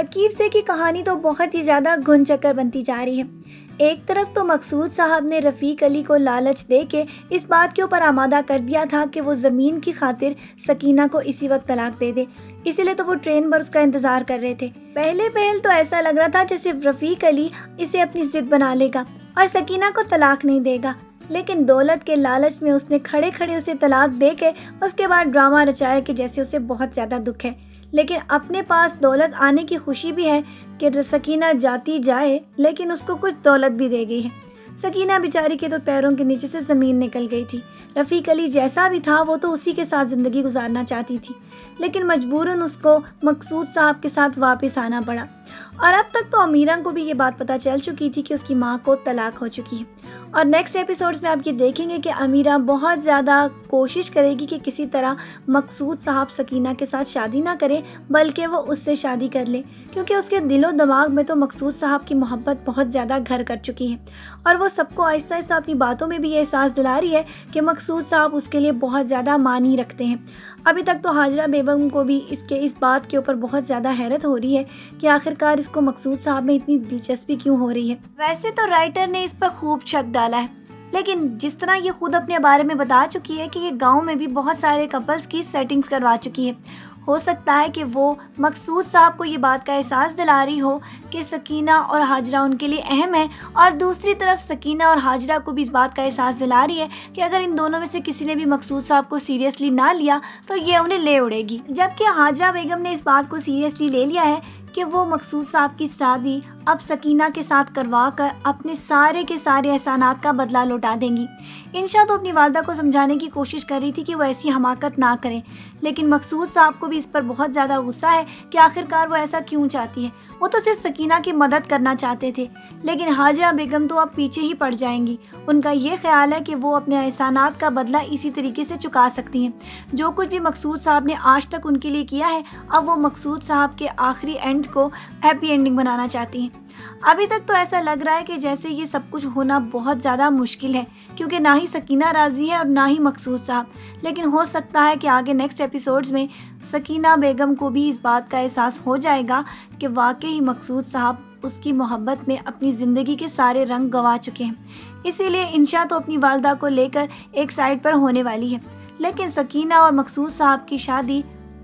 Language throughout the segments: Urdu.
رکیب سے کی کہانی تو بہت ہی زیادہ گھن چکر بنتی جا رہی ہے۔ ایک طرف تو مقصود صاحب نے رفیق علی کو لالچ دے کے اس بات کے اوپر آمادہ کر دیا تھا کہ وہ زمین کی خاطر سکینہ کو اسی وقت طلاق دے دے، اسی لیے تو وہ ٹرین پر اس کا انتظار کر رہے تھے۔ پہلے تو ایسا لگ رہا تھا جیسے رفیق علی اسے اپنی ضد بنا لے گا اور سکینہ کو طلاق نہیں دے گا، لیکن دولت کے لالچ میں اس نے کھڑے کھڑے اسے طلاق دے کے اس کے بعد ڈرامہ رچایا کہ جیسے اسے بہت زیادہ دکھ ہے، لیکن اپنے پاس دولت آنے کی خوشی بھی ہے کہ سکینہ جاتی جائے، لیکن اس کو کچھ دولت بھی دے گئی ہے۔ سکینہ بیچاری کے تو پیروں کے نیچے سے زمین نکل گئی تھی۔ رفیق علی جیسا بھی تھا وہ تو اسی کے ساتھ زندگی گزارنا چاہتی تھی، لیکن مجبوراً اس کو مقصود صاحب کے ساتھ واپس آنا پڑا۔ اور اب تک تو امیرہ کو بھی یہ بات پتہ چل چکی تھی کہ اس کی ماں کو طلاق ہو چکی ہے، اور نیکسٹ ایپیسوڈز میں آپ یہ دیکھیں گے کہ امیرہ بہت زیادہ کوشش کرے گی کہ کسی طرح مقصود صاحب سکینہ کے ساتھ شادی نہ کرے، بلکہ وہ اس سے شادی کر لے، کیونکہ اس کے دل و دماغ میں تو مقصود صاحب کی محبت بہت زیادہ گھر کر چکی ہے، اور وہ سب کو آہستہ آہستہ اپنی باتوں میں بھی یہ احساس دلا رہی ہے کہ مقصود صاحب اس کے لیے بہت زیادہ معنی رکھتے ہیں۔ ابھی تک تو حاجرہ بیگم کو بھی اس بات کے اوپر بہت زیادہ حیرت ہو رہی ہے کہ آخرکار اس کو مقصود صاحب میں اتنی دلچسپی کیوں ہو رہی ہے۔ ویسے تو رائٹر نے اس پر خوب شک ڈالا ہے، لیکن جس طرح یہ خود اپنے بارے میں بتا چکی ہے کہ یہ گاؤں میں بھی بہت سارے کپلز کی سیٹنگز کروا چکی ہے، ہو سکتا ہے کہ وہ مقصود صاحب کو یہ بات کا احساس دلا رہی ہو کہ سکینہ اور حاجرہ ان کے لیے اہم ہے، اور دوسری طرف سکینہ اور حاجرہ کو بھی اس بات کا احساس دلا رہی ہے کہ اگر ان دونوں میں سے کسی نے بھی مقصود صاحب کو سیریسلی نہ لیا تو یہ انہیں لے اڑے گی، جبکہ حاجرہ بیگم نے اس بات کو سیریسلی لے لیا ہے کہ وہ مقصود صاحب کی شادی اب سکینہ کے ساتھ کروا کر اپنے سارے کے سارے احسانات کا بدلہ لوٹا دیں گی۔ انشا تو اپنی والدہ کو سمجھانے کی کوشش کر رہی تھی کہ وہ ایسی حماقت نہ کریں، لیکن مقصود صاحب کو بھی اس پر بہت زیادہ غصہ ہے کہ آخرکار وہ ایسا کیوں چاہتی ہے، وہ تو صرف سکینہ کی مدد کرنا چاہتے تھے، لیکن حاجرہ بیگم تو اب پیچھے ہی پڑ جائیں گی۔ ان کا یہ خیال ہے کہ وہ اپنے احسانات کا بدلہ اسی طریقے سے چکا سکتی ہیں، جو کچھ بھی مقصود صاحب نے آج تک ان کے لیے کیا ہے، اب وہ مقصود صاحب کے آخری اینڈ کو ہیپی اینڈنگ بنانا چاہتی ہیں۔ ابھی تک تو ایسا لگ رہا ہے کہ جیسے یہ سب کچھ ہونا بہت زیادہ مشکل ہے، کیونکہ نہ ہی سکینہ راضی ہے اور نہ ہی مقصود صاحب، لیکن ہو سکتا ہے کہ آگے نیکسٹ ایپیسوڈز میں سکینہ بیگم کو بھی اس بات کا احساس ہو جائے گا کہ واقعی مقصود صاحب اس کی محبت میں اپنی زندگی کے سارے رنگ گنوا چکے ہیں۔ اسی لیے انشا تو اپنی والدہ کو لے کر ایک سائڈ پر ہونے والی ہے، لیکن سکینہ اور مقصود صاحب کی شادی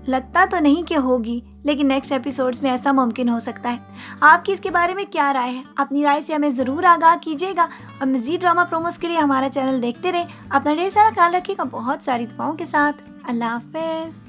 لگتا تو نہیں کہ ہوگی، لیکن نیکسٹ ایپیسوڈز میں ایسا ممکن ہو سکتا ہے۔ آپ کی اس کے بارے میں کیا رائے ہے؟ اپنی رائے سے ہمیں ضرور آگاہ کیجیے گا، اور مزید ڈرامہ پروموز کے لیے ہمارا چینل دیکھتے رہیں۔ اپنا ڈھیر سارا خیال رکھیے گا، بہت ساری دعاؤں کے ساتھ۔ اللہ حافظ۔